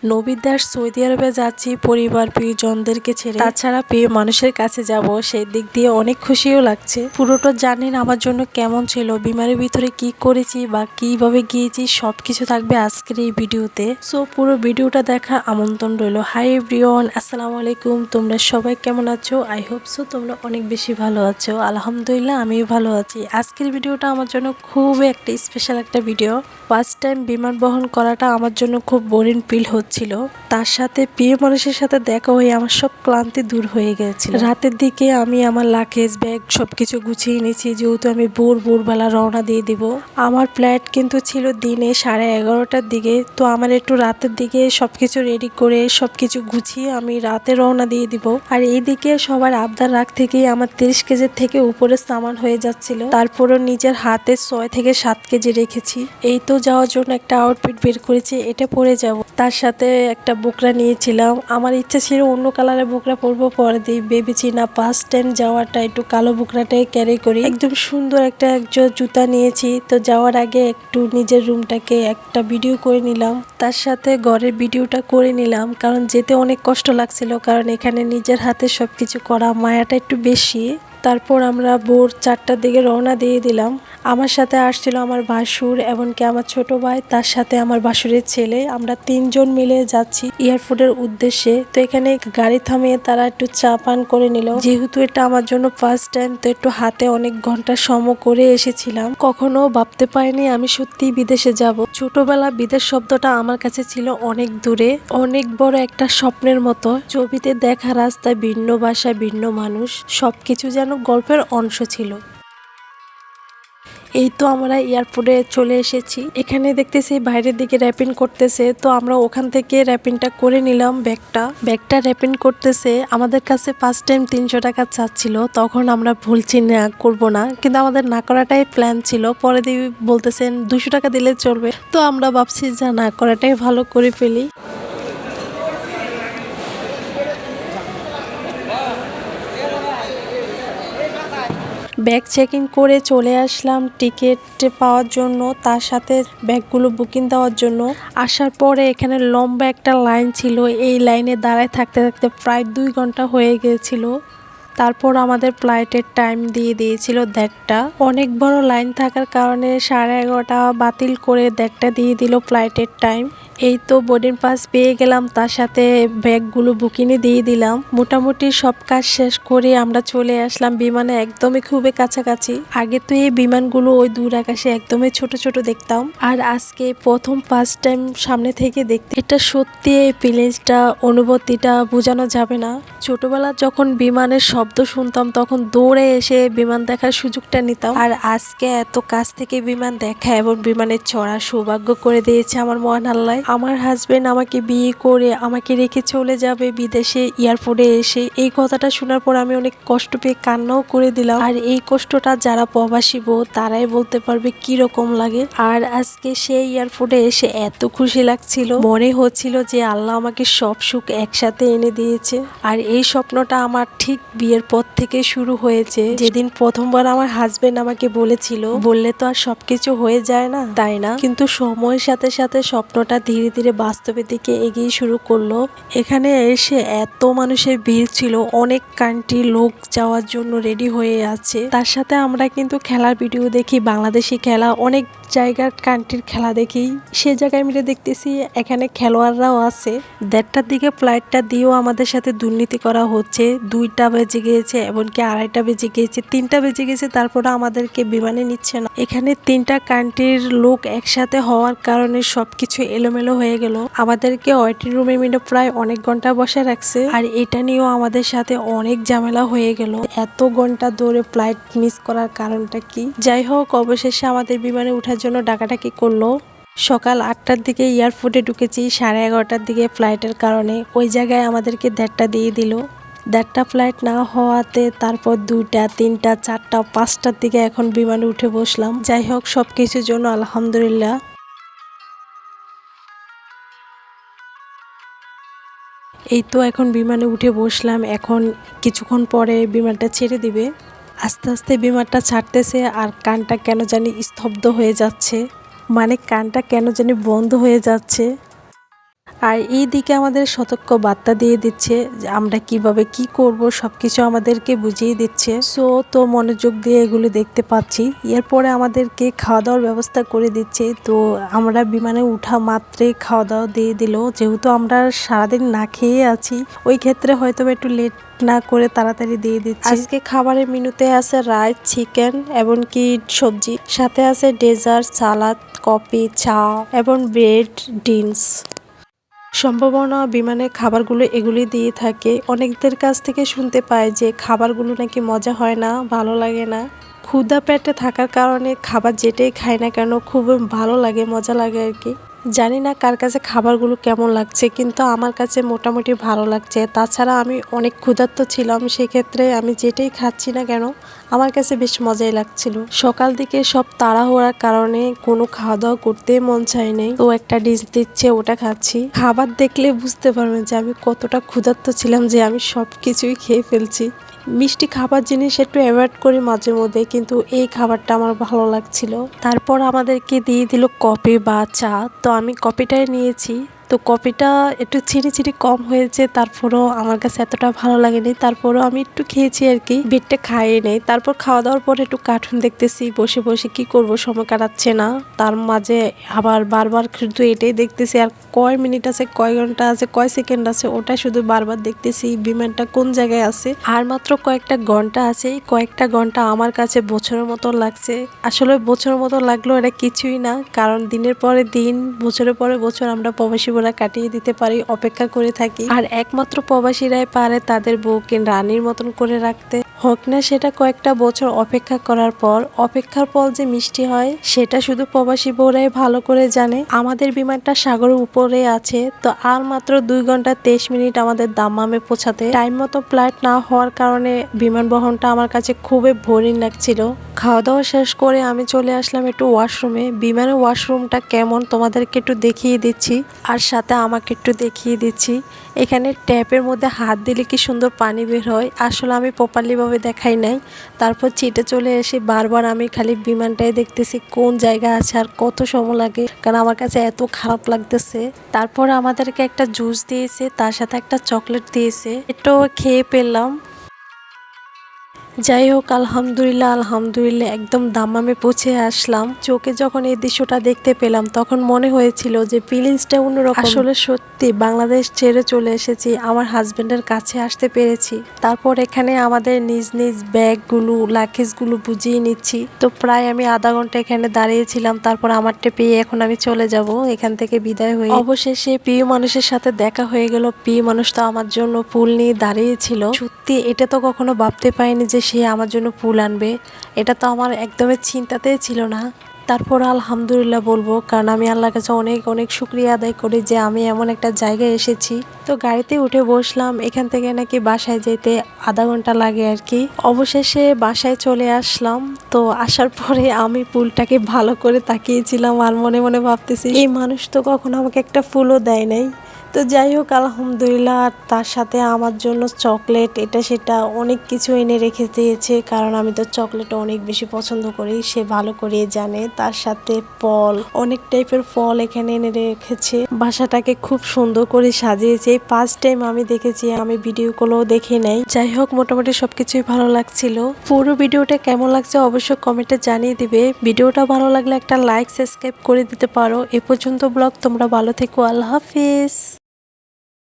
নবীদার Saudi আরবে যাচ্ছি পরিবার প্রিয়জনদেরকে ছেড়ে, তাছাড়া প্রিয় মানুষের কাছে যাব, সেই দিক দিয়ে অনেক খুশিও লাগছে। পুরোটা জানেন আমার জন্য কেমন ছিল, বিমানের ভিতরে কি করেছি বা কিভাবে গিয়েছি সবকিছু থাকবে আজকের এই ভিডিওতে। সো পুরো ভিডিওটা দেখার আমন্ত্রণ রইল। হাই এভরিওয়ান, আসসালামু আলাইকুম। তোমরা সবাই কেমন আছো? আই হোপ সো তোমরা অনেক বেশি ভালো আছো। আলহামদুলিল্লাহ আমিও ভালো আছি। আজকের ভিডিওটা আমার জন্য খুব একটা স্পেশাল একটা ভিডিও। ফার্স্ট টাইম বিমান বহন করাটা আমার জন্য খুব বোরিং ফিল হচ্ছিল। তার সাথে প্রিয় মানুষের সাথে দেখা হয়ে আমার সব ক্লান্তি দূর হয়ে গেছিল। রাতের দিকে আমি আমার লাগেজ ব্যাগ সবকিছু গুছিয়ে নিয়েছি, যেহেতু আমি ভোরবেলা রওনা দিয়ে দিব। আমার ফ্লাইট কিন্তু ছিল দিনে 11:30টার দিকে, তো আমার একটু রাতের দিকে সবকিছু রেডি করে সবকিছু গুছিয়ে আমি রাতে রওনা দিয়ে দিব। আর এইদিকে সবার আবদার রাখ থেকেই আমার 30 কেজির থেকে উপরে সামান হয়ে যাচ্ছিল। তারপরও নিজের হাতে 6 থেকে 7 কেজি রেখেছি। এই তো যাওয়ার জন্য একটা আউটফিট বের করেছি, এটা পরে যাব। তার সাথে একটা বোকরা নিয়েছিলাম। আমার ইচ্ছা ছিল অন্য কালারের বোকরা পরবো, পরে দিয়ে ভেবেছি না, ফার্স্ট টাইম যাওয়াটা একটু কালো বোকরাটাই ক্যারি করি। একদম সুন্দর একটা জুতা নিয়েছি। তো যাওয়ার আগে একটু নিজের রুমটাকে একটা ভিডিও করে নিলাম, তার সাথে ঘরের ভিডিওটা করে নিলাম, কারণ যেতে অনেক কষ্ট লাগছিল, কারণ এখানে নিজের হাতে সবকিছু করা মায়াটা একটু বেশি। তারপর আমরা ভোর 4টার দিকে রওনা দিয়ে দিলাম। আমার সাথে আসছিল আমার ভাসুর, এমনকি আমার ছোট ভাই, তার সাথে আমার ভাসুরের ছেলে। আমরা 3 জন মিলে যাচ্ছি এয়ারপোর্টের উদ্দেশ্যে। তো এখানে গাড়ি থামিয়ে তারা একটু চা পান করে নিল। যেহেতু এটা আমার জন্য ফার্স্ট টাইম, তো একটু হাতে অনেক ঘন্টা সম করে এসেছিলাম। কখনো ভাবতে পারিনি আমি সত্যি বিদেশে যাব। ছোটবেলা বিদেশ শব্দটা আমার কাছে ছিল অনেক দূরে, অনেক বড় একটা স্বপ্নের মতো। ছবিতে দেখা রাস্তায় ভিন্ন ভাষা, ভিন্ন মানুষ, সবকিছু যেন গল্পের অংশ ছিল। এই তো আমরা এয়ারপোর্টে চলে এসেছি। এখানে দেখতেছি বাইরের দিকে র্যাপিং করতেছে, তো আমরা ওখান থেকে র্যাপিংটা করে নিলাম। ব্যাগটা র্যাপিং করতেছে। আমাদের কাছে ফার্স্ট টাইম 300 টাকা চাচ্ছিল, তখন আমরা বলছি না, করবো না, কিন্তু আমাদের না করাটাই প্ল্যান ছিল। পরে দিয়ে বলতেছেন 200 টাকা দিলে চলবে, তো আমরা ভাবছি যে না করাটাই ভালো, করে ফেলি। ব্যাগ চেকিং করে চলে আসলাম টিকিট পাওয়ার জন্য, তার সাথে ব্যাগগুলো বুকিং দেওয়ার জন্য। আসার পরে এখানে লম্বা একটা লাইন ছিল, এই লাইনে দাঁড়ায় থাকতে থাকতে প্রায় 2 ঘন্টা হয়ে গিয়েছিল। তারপর আমাদের ফ্লাইটের টাইম দিয়ে দিয়েছিল 1:30টা। অনেক বড় লাইন থাকার কারণে 11:30 বাতিল করে 1:30টা দিয়ে দিল ফ্লাইটের টাইম। এই তো বোর্ডিং পাস পেয়ে গেলাম, তার সাথে ব্যাগগুলো বুকিংয়ে দিয়ে দিলাম। মোটামুটি সব কাজ শেষ করে আমরা চলে আসলাম বিমানে, একদমই খুবই কাছাকাছি। আগে তো এই বিমানগুলো ওই দূর আকাশে একদমই ছোট ছোট দেখতাম, আর আজকে প্রথম ফার্স্ট টাইম সামনে থেকে দেখতে। এটা সত্যি এই ফিলিংসটা, অনুভূতিটা বোঝানো যাবে না। ছোটবেলা যখন বিমানের শব্দ শুনতাম তখন দৌড়ে এসে বিমান দেখার সুযোগটা নিতাম, আর আজকে এত কাছ থেকে বিমান দেখা এবং বিমানে চড়া সৌভাগ্য করে দিয়েছে আমার মহান আল্লাহ। আমার হাজবেন্ড আমাকে বিয়ে করে আমাকে রেখে চলে যাবে বিদেশে, এয়ারপোর্টে এসে। এই কথাটা শোনার পর আমি অনেক কষ্ট পেয়ে কান্নাও করে দিলাম। আর এই কষ্টটা যারা প্রবাসী বউ তারাই বলতে পারবে কি রকম লাগে। আর আজকে সেই এয়ারপোর্টে এসে এত খুশি লাগছিল, মনে হচ্ছিল যে আল্লাহ আমাকে সব সুখ একসাথে এনে দিয়েছে। আর এই স্বপ্নটা আমার ঠিক বিয়ের পর থেকে শুরু হয়েছে, যেদিন প্রথমবার আমার হাজবেন্ড আমাকে বলেছিল, বললে তো আর সবকিছু হয়ে যায় না, তাই না? কিন্তু সময়ের সাথে সাথে স্বপ্নটা ধীরে ধীরে বাস্তবের দিকে এগিয়ে শুরু করলো। এখানে এসে এত মানুষের ভিড় ছিল, অনেক কান্ট্রি লোক যাওয়ার জন্য রেডি হয়ে আছে। তার সাথে আমরা কিন্তু খেলার ভিডিও দেখি, বাংলাদেশি খেলা, অনেক জায়গার কান্ট্রির খেলা দেখি। সে জায়গায় মিলে দেখতেছি এখানে খেলোয়াড়রাও আছে। 1:30টার দিকে ফ্লাইটটা দিয়েও আমাদের সাথে দুর্নীতি করা হচ্ছে। 2টা বেজে গিয়েছে, এমনকি 2:30 বেজে গিয়েছে, 3টা বেজে গেছে, তারপরে আমাদেরকে বিমানে নিচ্ছে না। এখানে 3টা কান্ট্রির লোক একসাথে হওয়ার কারণে সবকিছু এলোমেলো হয়ে গেল। আমাদেরকে ওয়েটিং রুমে মিলে প্রায় অনেক ঘন্টা বসে রাখছে, আর এটা নিয়েও আমাদের সাথে অনেক ঝামেলা হয়ে গেল। এত ঘন্টা ধরে ফ্লাইট মিস করার কারণটা কি? যাই হোক, অবশেষে আমাদের বিমানে ওঠার জন্য ডাকাডাকি করলো। সকাল 8টার দিকে এয়ারপোর্টে ঢুকেছি, 11:30টার দিকে ফ্লাইটের কারণে ওই জায়গায় আমাদেরকে 1:30টা দিয়ে দিল। 1:30টা ফ্লাইট না হওয়াতে তারপর 2টা, 3টা, 4টা, 5টার দিকে এখন বিমানে উঠে বসলাম। যাই হোক, সব কিছুর জন্য আলহামদুলিল্লাহ। এই তো এখন বিমানে উঠে বসলাম, এখন কিছুক্ষণ পরে বিমানটা ছেড়ে দিবে। আস্তে আস্তে বিমানটা ছাড়তেছে, আর কানটা কেন জানি স্তব্ধ হয়ে যাচ্ছে, মানে কানটা কেন জানি বন্ধ হয়ে যাচ্ছে। আর এই দিকে আমাদের সতর্ক বার্তা দিয়ে দিচ্ছে যে আমরা কিভাবে কি করব সবকিছু আমাদেরকে বুঝিয়ে দিচ্ছে। তো মনোযোগ দিয়ে এগুলো দেখতে পাচ্ছি। এরপরে আমাদেরকে খাওয়া দাওয়ার ব্যবস্থা করে দিচ্ছে। তো আমরা বিমানে উঠা মাত্রই খাওয়া দাওয়া দিয়ে দিল, যেহেতু আমরা সারাদিন না খেয়ে আছি ওই ক্ষেত্রে হয়তো একটু লেট না করে তাড়াতাড়ি দিয়ে দিচ্ছি। আজকে খাবারের মেনুতে আছে রাইস, চিকেন এবং কি সবজি, সাথে আছে ডেজার্ট, সালাদ, কফি, চা এবং ব্রেড, ডিমস। সম্ভাবনা বিমানে খাবারগুলো এগুলি দিয়ে থাকে। অনেকদের কাছ থেকে শুনতে পাই যে খাবারগুলো নাকি মজা হয় না, ভালো লাগে না। ক্ষুধা পেটে থাকার কারণে খাবার যেটাই খাই না কেন খুব ভালো লাগে, মজা লাগে আর কি। জানি না কার কাছে খাবারগুলো কেমন লাগছে, কিন্তু আমার কাছে মোটামুটি ভালো লাগছে। তাছাড়া আমি অনেক ক্ষুধার্ত ছিলাম, সেক্ষেত্রে আমি যেটাই খাচ্ছি না কেন আমার কাছে বেশ মজাই লাগছিল। সকাল দিকে সব তাড়াহুড়ার কারণে কোনো খাওয়া দাওয়া করতে মন চায় নাই। তো একটা ডিশ দিচ্ছে, ওটা খাচ্ছি। খাবার দেখলে বুঝতে পারবেন যে আমি কতটা ক্ষুধার্ত ছিলাম, যে আমি সব কিছুই খেয়ে ফেলছি। মিষ্টি খাবার জিনিস একটু অ্যাভয়েড করি মাঝে মধ্যে, কিন্তু এই খাবারটা আমার ভালো লাগছিল। তারপর আমাদেরকে দিয়ে দিল কফি বা চা। তো আমি কফিটাই নিয়েছি। তো কফিটা একটু চিনি কম হয়েছে, তারপরও আমার কাছে এতটা ভালো লাগেনি। তারপরও আমি একটু খেয়েছি আর কি, বেডটা খাইয়ে নেই। তারপর খাওয়া দাওয়ার পর একটু কার্টুন দেখতেছি বসে বসে, কি করব, সময় কাটাচ্ছে না। তার মাঝে আবার বারবার শুধু এটাই দেখতেছি, আর কয় মিনিট আছে, কয় ঘন্টা আছে, কয় সেকেন্ড আছে, ওটা শুধু বারবার দেখতেছি বিমানটা কোন জায়গায় আছে। আর মাত্র কয়েকটা ঘন্টা আছে, এই কয়েকটা ঘন্টা আমার কাছে বছরের মতো লাগছে। আসলে বছরের মতো লাগলো এটা কিছুই না, কারণ দিনের পরে দিন, বছরের পরে বছর আমরা প্রবাসী বোরা কাটিয়ে দিতে পারি, অপেক্ষা করে থাকি। আর একমাত্র প্রবাসীরাই পারে তাদের বউকে রানীর মতন করে রাখতে। হোক না সেটা কয়েকটা বছর অপেক্ষা করার পর, অপেক্ষার ফল যে মিষ্টি হয় সেটা শুধু প্রবাসী বউরাই ভালো করে জানে। আমাদের বিমানটা সাগরের উপরে আছে, তো আর মাত্র 2 ঘন্টা 23 মিনিট আমাদের দাম্মামে পৌঁছাতে। টাইম মতো ফ্লাইট না হওয়ার কারণে বিমান বহনটা আমার কাছে খুবই বোরিং লাগছিল। খাওয়া দাওয়া শেষ করে আমি চলে আসলাম একটু ওয়াশরুমে। বিমানের ওয়াশরুমটা কেমন তোমাদেরকে একটু দেখিয়ে দিচ্ছি, আর সাথে আমাকে একটু দেখিয়ে দিচ্ছি। এখানে ট্যাপের মধ্যে হাত দিলে কি সুন্দর পানি বের হয়। আসলে আমি প্রপারলি ভাবে দেখাই নাই। তারপর চিটে চলে এসে বারবার আমি খালি বিমানটাই দেখতেছি কোন জায়গা আছে আর কত সময় লাগে, কারণ আমার কাছে এত খারাপ লাগতেছে। তারপর আমাদেরকে একটা জুস দিয়েছে, তার সাথে একটা চকলেট দিয়েছে, এটাও খেয়ে পেলাম। যাই হোক, আলহামদুলিল্লাহ একদম দাম্মামে পৌঁছে আসলাম। চোখে যখন এই দৃশ্যটা দেখতে পেলাম তখন মনে হয়েছিল যে ফিলিংসটা অন্যরকম। আসলে সত্যি বাংলাদেশ ছেড়ে চলে এসেছি, আমার হাজবেন্ডের কাছে আসতে পেরেছি। তারপর এখানে আমাদের নিজ নিজ ব্যাগগুলো, লাগেজগুলো বুঝিয়ে নিচ্ছি। তো প্রায় আমি আধা ঘন্টা এখানে দাঁড়িয়েছিলাম। তারপর আমারটা পেয়ে এখন আমি চলে যাব এখান থেকে বিদায় হয়ে। অবশেষে প্রিয় মানুষের সাথে দেখা হয়ে গেল। প্রিয় মানুষ তো আমার জন্য ফুল নিয়ে দাঁড়িয়েছিল। সত্যি এটা তো কখনো ভাবতে পারিনি যে সে আমার জন্য ফুল আনবে, এটা তো আমার একদমই চিন্তাতেই ছিল না। তারপর আলহামদুলিল্লাহ বলবো, কারণ আমি আল্লাহর কাছে অনেক অনেক শুকরিয়া আদায় করি যে আমি এমন একটা জায়গায় এসেছি। তো গাড়িতে উঠে বসলাম, এখান থেকে নাকি বাসায় যেতে আধা ঘন্টা লাগে আর কি। অবশেষে বাসায় চলে আসলাম। তো আসার পরে আমি ফুলটাকে ভালো করে তাকিয়েছিলাম আর মনে মনে ভাবতেছি এই মানুষ তো কখনো আমাকে একটা ফুলও দেয় নাই। তো যাই হোক আলহামদুলিল্লাহ, আর তার সাথে আমার জন্য চকলেট, এটা সেটা অনেক কিছু এনে রেখে দিয়েছে, কারণ আমি তো চকলেট অনেক বেশি পছন্দ করি, সে ভালো করে জানে। তার সাথে ফল, অনেক টাইপের ফল এখানে এনে রেখেছে। বাসাটাকে খুব সুন্দর করে সাজিয়েছে। ফার্স্ট টাইম আমি দেখেছি, আমি ভিডিওগুলোও দেখে নাই। যাই হোক মোটামুটি সবকিছুই ভালো লাগছিল। পুরো ভিডিওটা কেমন লাগছে অবশ্যই কমেন্টে জানিয়ে দিবে। ভিডিওটা ভালো লাগলে একটা লাইক, সাবস্ক্রাইব করে দিতে পারো। এ পর্যন্ত ব্লগ, তোমরা ভালো থেকো, আল্লাহ হাফিজ।